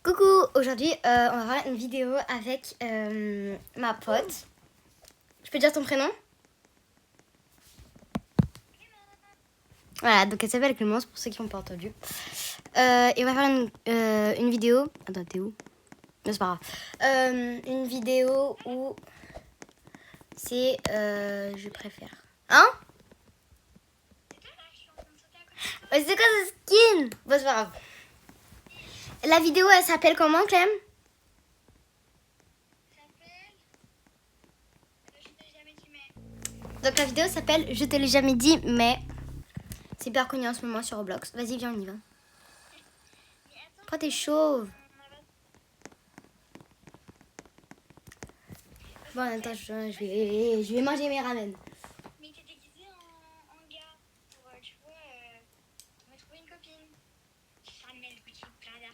Coucou, aujourd'hui on va faire une vidéo avec ma pote. Je peux dire ton prénom? Voilà, donc elle s'appelle Clémence pour ceux qui n'ont pas entendu. Et on va faire une vidéo. Attends, t'es où? Non, c'est pas grave. Une vidéo où c'est je préfère. Hein? C'est quoi ce skin? Bon, c'est pas grave. La vidéo elle s'appelle comment, Clem? Donc la vidéo s'appelle Je te l'ai jamais dit, mais c'est hyper connu en ce moment sur Roblox. Vas-y, viens, on y va. Pourquoi t'es chauve? Bon, attends, je vais manger mes ramen. Mais t'es déguisée en gars pour, tu vois, me trouver une copine. Chanel, Gucci, Prada.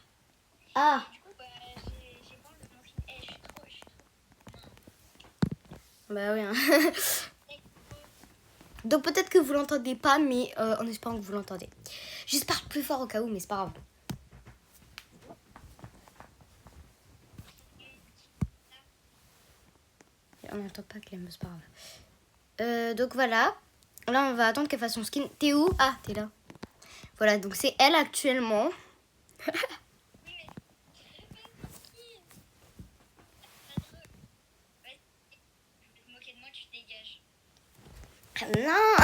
Ah, Du coup, j'ai pas envie de mon film. Je suis trop. bah oui. Hein. Donc peut-être que vous l'entendez pas, mais en espérant que vous l'entendez. Juste parle plus fort au cas où, mais c'est pas grave. On n'entend pas Clem, c'est pas grave. Donc voilà. Là, on va attendre qu'elle fasse son skin. T'es où? Ah, t'es là. Voilà, donc c'est elle actuellement. Me moquer de moi, tu te dégages. Non.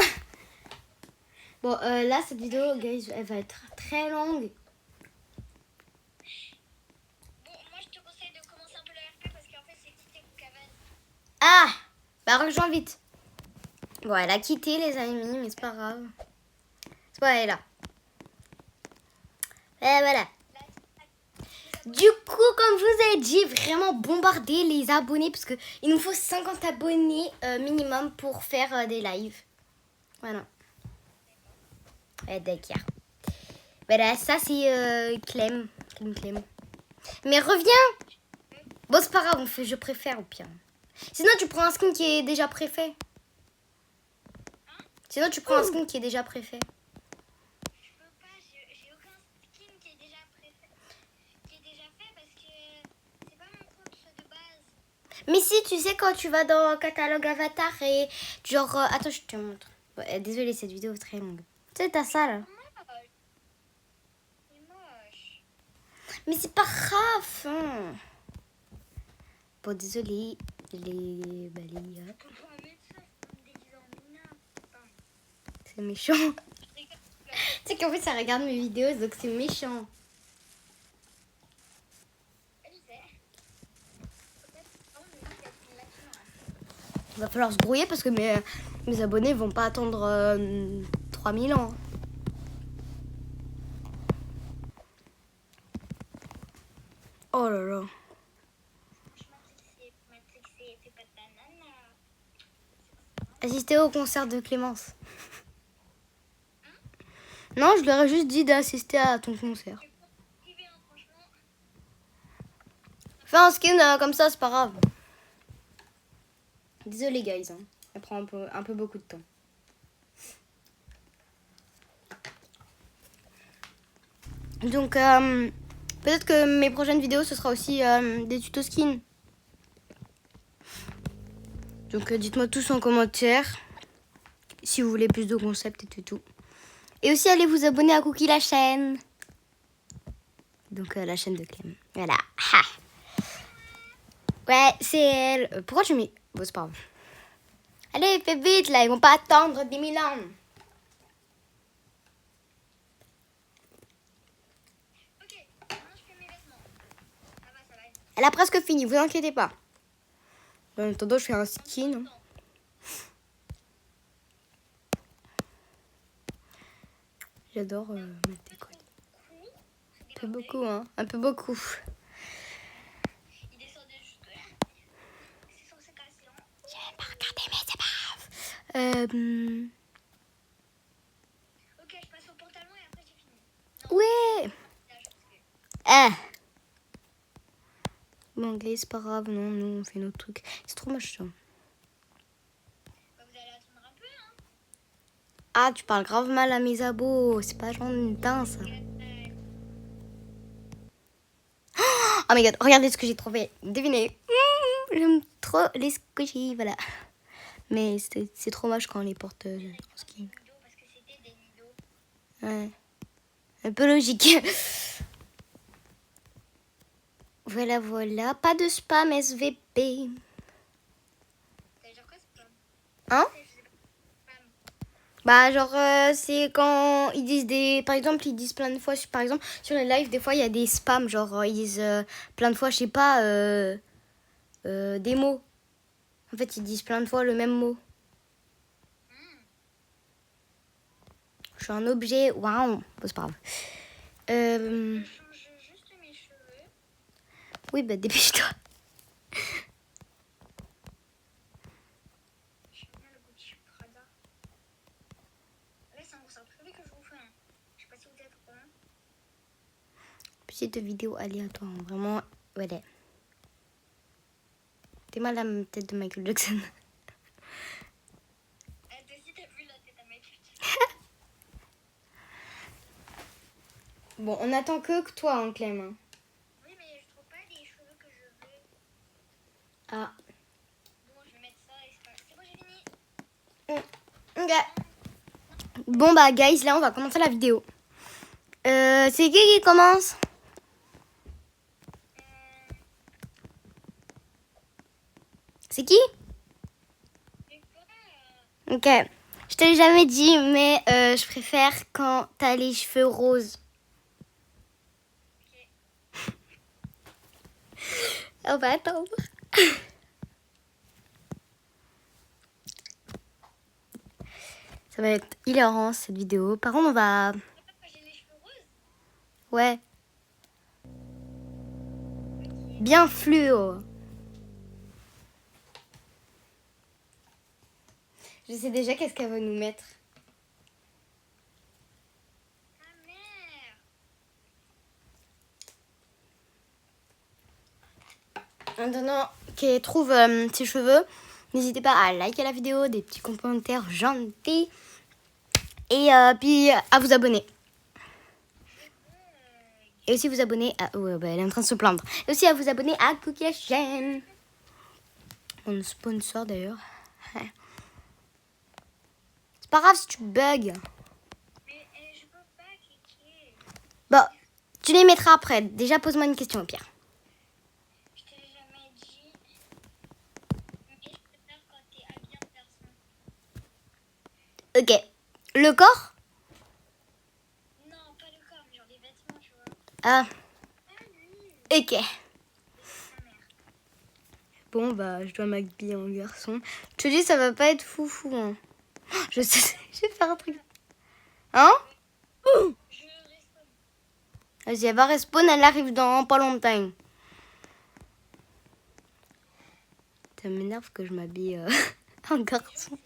Bon, là, cette vidéo, guys, elle va être très longue. Bon, moi, je te conseille de commencer un peu le RP parce qu'en fait, c'est quitter pour cabane. Ah, bah rejoins vite. Bon, elle a quitté les amis, mais c'est pas grave. C'est pas elle est là. Et voilà. Du coup, comme je vous ai dit, vraiment bombarder les abonnés parce que il nous faut 50 abonnés minimum pour faire des lives. Voilà. Ouais, d'accord. Voilà, ça c'est Clem. Clem. Mais reviens. Bon, c'est pas grave, on fait je préfère au pire. Sinon, tu prends un skin qui est déjà préfet. Sinon, tu prends un skin qui est déjà préfet. Je peux pas, j'ai aucun skin qui est déjà fait parce que c'est pas mon compte de base. Mais si, tu sais, quand tu vas dans catalogue avatar et genre... attends, je te montre. Ouais, désolée, cette vidéo est très longue. Tu sais, t'as ça là. C'est moche. Mais c'est pas grave. Hein. Bon, désolée. Les balayeurs. Je peux pas mettre ça, je peux me déguiser en Mina. C'est méchant. Je rigole. Tu sais qu'en fait, ça regarde mes vidéos, donc c'est méchant. Je sais. Peut-être. Oh, mais oui, c'est là-dessus. Il va falloir se grouiller parce que mes abonnés vont pas attendre 3000 ans. Oh là là. Matrixé, fais pas ta nana. Assister au concert de Clémence. Non, je leur ai juste dit d'assister à ton concert. Franchement. Fais un skin comme ça, c'est pas grave. Désolé, guys. Hein. Ça prend un peu beaucoup de temps. Donc, peut-être que mes prochaines vidéos, ce sera aussi des tutos skin. Donc, dites-moi tous en commentaire si vous voulez plus de concepts et tout. Et aussi, allez vous abonner à Cookie la chaîne. Donc, la chaîne de Clem. Voilà. Ha. Ouais, c'est elle. Pourquoi tu mets... Bon, c'est pas grave. Allez, fais vite, là. Ils vont pas attendre 10 000 ans. Ok, maintenant je fais mes vêtements. Ça va. Elle a presque fini, vous inquiétez pas. En attendant, je fais un skin. J'adore mettre des colis. Un peu beaucoup, hein. Un peu beaucoup. Il descendait jusque là. C'est censé casser, hein. J'ai même pas regardé, mais c'est pas grave. Ok, je passe au pantalon et après c'est fini. Ouais. Ah. Bon, gay, c'est pas grave. Non, nous, on fait notre truc. C'est trop moche, ça. Bah, vous allez attendre un peu, hein. Ah, tu parles grave mal à mes abos. C'est pas genre une teint, ça. Oh my god, regardez ce que j'ai trouvé. Devinez. J'aime trop les squishies, voilà. Mais c'est trop moche quand on les porte en ski. Nido, parce que c'était des nidos. Ouais. Un peu logique. Voilà, voilà. Pas de spam SVP. Ça veut dire quoi, spam? Hein? Je sais pas. Spam. Bah genre c'est quand ils disent des... Par exemple ils disent plein de fois, par exemple sur les lives des fois il y a des spams, genre ils disent plein de fois, je sais pas, des mots. En fait ils disent plein de fois le même mot. Je suis un objet, waouh, bon, c'est pas grave. Je change juste mes cheveux. Oui bah dépêche-toi. J'aime bien le Gucci Prada. Là, c'est un concert privé que je vous fais. Hein. Je sais pas si vous êtes au courant. Petite vidéo aléatoire, hein, vraiment, voilà. T'es mal à la tête de Michael Jackson. Toi aussi, t'as vu la tête à Michael. Bon, on attend que toi, hein, Clem. Hein. Oui, mais je trouve pas les cheveux que je veux. Ah. Bon, je vais mettre ça et c'est bon, j'ai fini. Ok. Bon bah guys, là on va commencer la vidéo. C'est qui commence? C'est qui? J'ai pas. Ok. Je te l'ai jamais dit, mais je préfère quand t'as les cheveux roses. On va attendre. Ça va être hilarant cette vidéo. Par contre, on va... Pourquoi j'ai les cheveux roses? Ouais. Bien fluo. Je sais déjà qu'est-ce qu'elle va nous mettre. Ah merde. Maintenant qu'elle trouve ses cheveux, n'hésitez pas à liker la vidéo, des petits commentaires gentils et puis à vous abonner. Et aussi vous abonner à... Ouais, bah, elle est en train de se plaindre. Et aussi à vous abonner à Cookie la chaîne. Mon sponsor d'ailleurs. C'est pas grave si tu bugs. Mais je peux pas cliquer. Bon, tu les mettras après. Déjà pose-moi une question au pire. Je te l'ai jamais dit. Mais je préfère quand t'es habillé en garçon. Ok. Le corps? Non, pas le corps, mais genre les vêtements, tu vois. Ah, Ah oui. ok. Ta mère. Bon, bah, je dois m'habiller en garçon. Je te dis, ça va pas être foufou. Hein. Je sais, je vais faire un truc. Hein? Je respawn. Vas-y, elle va respawn, elle arrive dans pas longtemps. Ça m'énerve que je m'habille en garçon.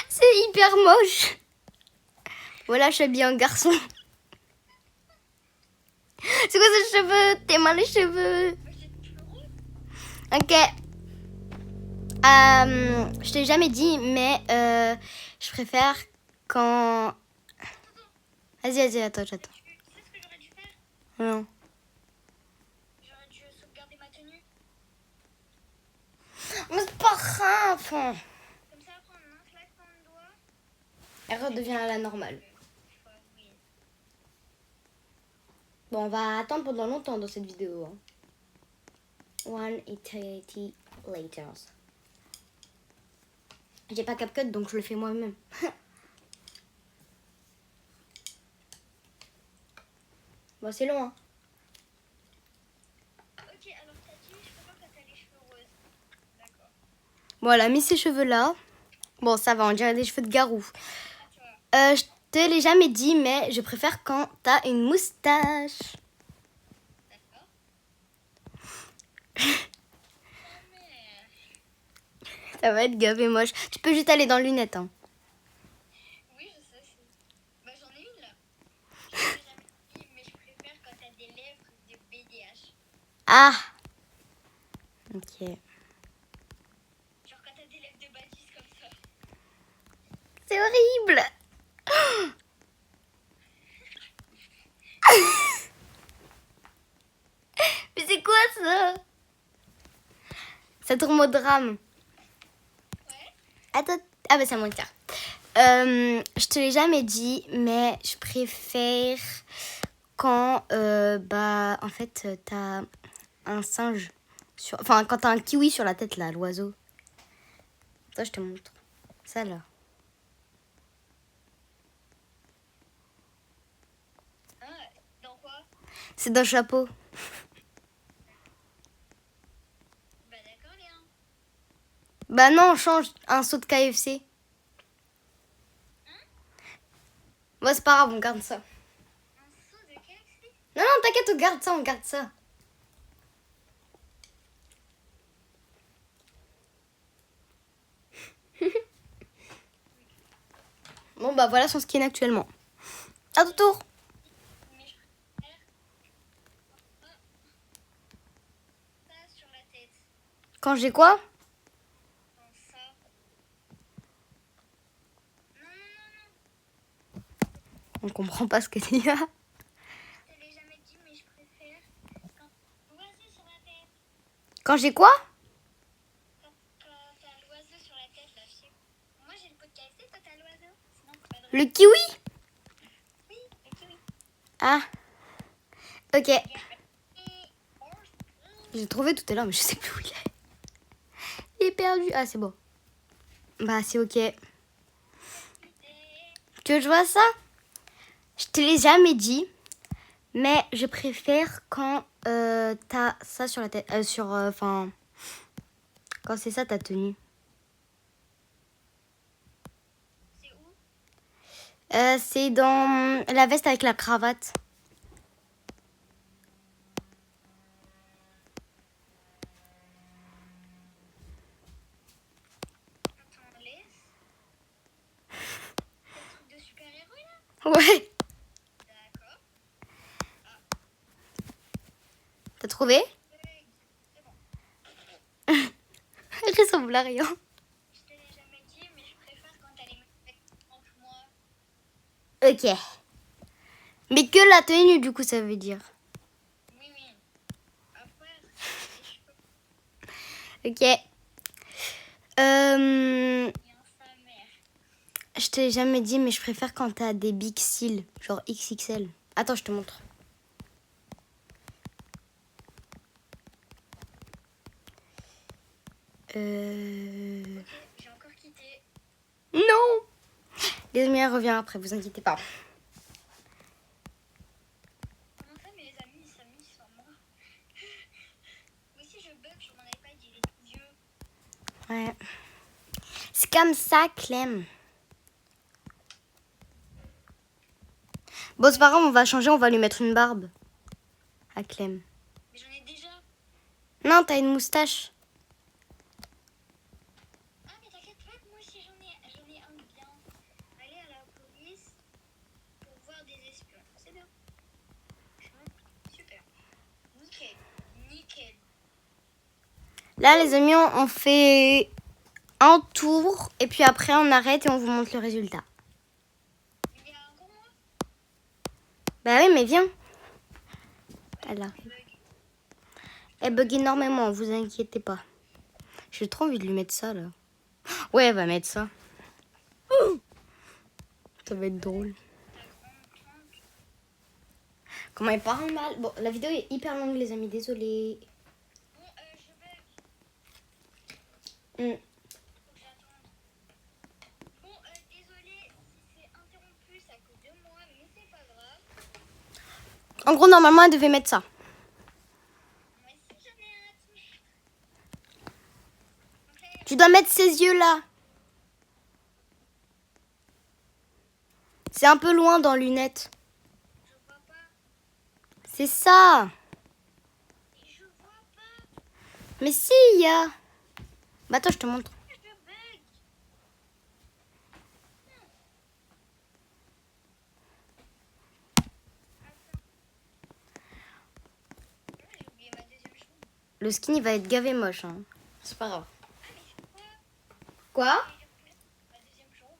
C'est hyper moche. Voilà, je suis habillée en garçon. C'est quoi ces cheveux? T'es mal les cheveux. Moi, j'ai des cheveux roses. Ok. Je t'ai jamais dit, mais je préfère quand... Vas-y, attends, j'attends. Tu sais ce que j'aurais dû faire? Non. J'aurais dû sauvegarder ma tenue. Mais c'est pas grave. Comme ça, après, en un claquement de doigts. Elle redevient à la normale. Faut avouer. Bon, on va attendre pendant longtemps dans cette vidéo. Hein. 1 eternity later. J'ai pas CapCut, donc je le fais moi-même. Bon, c'est long, hein. Ok, alors t'as dit, je préfère quand t'as les cheveux roses. D'accord. Bon, elle a mis ses cheveux là. Bon, ça va, on dirait des cheveux de garou. Je te l'ai jamais dit, mais je préfère quand t'as une moustache. D'accord. Mais... Ça va être gavé moche. Tu peux juste aller dans les lunettes, hein. Oui, je sais. Bah, j'en ai une là. Je l'ai jamais dit, mais je préfère quand t'as des lèvres de BDH. Ah. Ok. Genre quand t'as des lèvres de Baptiste comme ça. C'est horrible. Mais c'est quoi passe. Ça tourne au drame. Ouais. Attends. Ah bah c'est à mon tour. Je te l'ai jamais dit, mais je préfère quand en fait t'as un singe sur, enfin quand t'as un kiwi sur la tête là, l'oiseau. Toi je te montre. Ça là. Ah, dans quoi? C'est dans le chapeau. Bah d'accord, Léa. Bah non, on change un saut de KFC. Bon c'est pas grave, on garde ça. Un saut de KFC? Non non t'inquiète, on garde ça. Bon bah voilà son skin actuellement. À ton tour. Mais je préfère ça sur la tête. Quand j'ai quoi? Dans ça. Non, non, non, non. On comprend pas ce que tu as. Je te l'ai jamais dit, mais je préfère quand l'oiseau sur la tête. Quand j'ai quoi? Quand t'as l'oiseau sur la tête, là, je sais. Moi, j'ai le pot de KFC, toi, t'as l'oiseau. Sinon, c'est pas drôle. Le kiwi? Oui, le kiwi. Ah. Ok. Et- J'ai trouvé tout à l'heure, mais je sais plus où il est. Il est perdu. Ah, c'est bon. Bah, c'est ok. Tu veux que je vois ça? Je te l'ai jamais dit, mais je préfère quand t'as ça sur la tête. Enfin. Quand c'est ça ta tenue. C'est où? C'est dans la veste avec la cravate. Attends, laisse. C'est le truc de super-héros, là? Ouais. D'accord. T'as trouvé? C'est bon. Elle ressemble à rien. Je te l'ai jamais dit, mais je préfère quand t'as les mecs contre moi. Ok. Mais que la tenue, du coup, ça veut dire. Oui, oui. Après, les cheveux Ok. bien sa mère. Je te l'ai jamais dit, mais je préfère quand t'as des big cils, genre XXL. Attends, je te montre. Ok, j'ai encore quitté. Non. Les amis, elle revient après, vous inquiétez pas. Comment ça, mais les amis, ils s'amusent sans moi? Moi aussi, je bug sur mon iPad, il est tout vieux. Ouais. C'est comme ça, Clem. Bon, c'est pas grave, on va changer, on va lui mettre une barbe. À Clem. Mais j'en ai déjà. Non, t'as une moustache. Ah, mais t'inquiète pas, moi aussi, j'en ai un bien. Aller à la police pour voir des espions. C'est bien. Super. Nickel. Nickel. Là, les amis, on fait un tour. Et puis après, on arrête et on vous montre le résultat. Il y a encore moi? Bah oui, mais viens. Elle Il arrive. bug. Elle bug énormément, vous inquiétez pas. J'ai trop envie de lui mettre ça, là. Ouais, elle va mettre ça. Ça va être drôle. Ta grande tante. Comment elle parle mal. Bon, la vidéo est hyper longue, les amis, désolé. Bon, je bug. Mm. Faut que j'attende. Bon, désolé si c'est interrompu, c'est à cause de moi, mais c'est pas grave. En gros, normalement, elle devait mettre ça. Moi aussi, j'en ai un touche. Donc là, Tu dois mettre ses yeux là. C'est un peu loin dans lunettes. je vois pas. C'est ça. Et je vois pas. Mais si, il y a. Bah, attends, je te montre. Je bug. Attends. J'ai oublié ma deuxième chambre. Le skin, il va être gavé moche. Hein. C'est pas grave. Ah, mais je vois. Quoi? Ma deuxième chambre.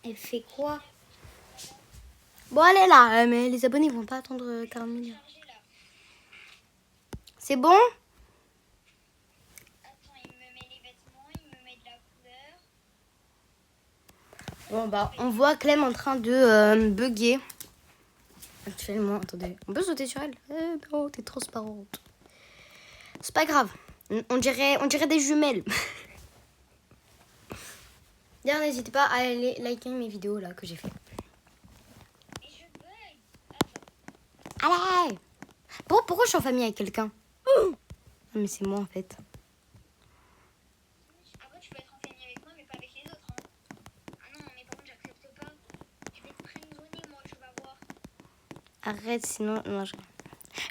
Elle fait quoi? Bon, elle est là. Mais les abonnés vont pas attendre 40 minutes. Chargé. C'est bon? Attends, il me met les vêtements, il me met de la couleur. Bon, bah, on voit Clem en train de bugger. Actuellement, attendez. On peut sauter sur elle? Non, t'es transparente. C'est pas grave. On dirait des jumelles. D'ailleurs, n'hésitez pas à aller liker mes vidéos là que j'ai fait. Et je bug. Attends. Allez! Pourquoi je suis en famille avec quelqu'un? Non, mais c'est moi en fait. Après, tu peux être en famille avec moi, mais pas avec les autres. Hein. Ah non, mais par contre, j'accepte pas. Je vais te friendzoner, moi, tu vas voir. Arrête, sinon. Non, je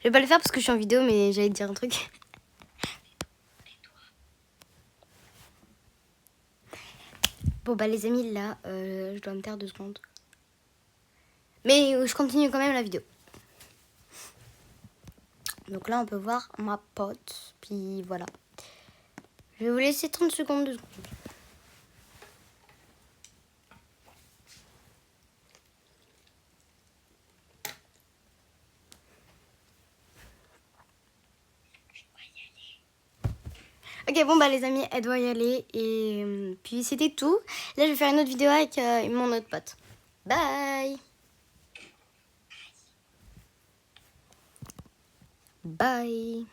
vais pas le faire parce que je suis en vidéo, mais j'allais te dire un truc. Tais-toi. Bon, bah, les amis, là, je dois me taire 2 secondes. Mais je continue quand même la vidéo. Donc là, on peut voir ma pote. Puis voilà. Je vais vous laisser 30 secondes. 2 secondes. Ok, bon, bah, les amis, elle doit y aller. Et puis, c'était tout. Là, je vais faire une autre vidéo avec mon autre pote. Bye! Bye!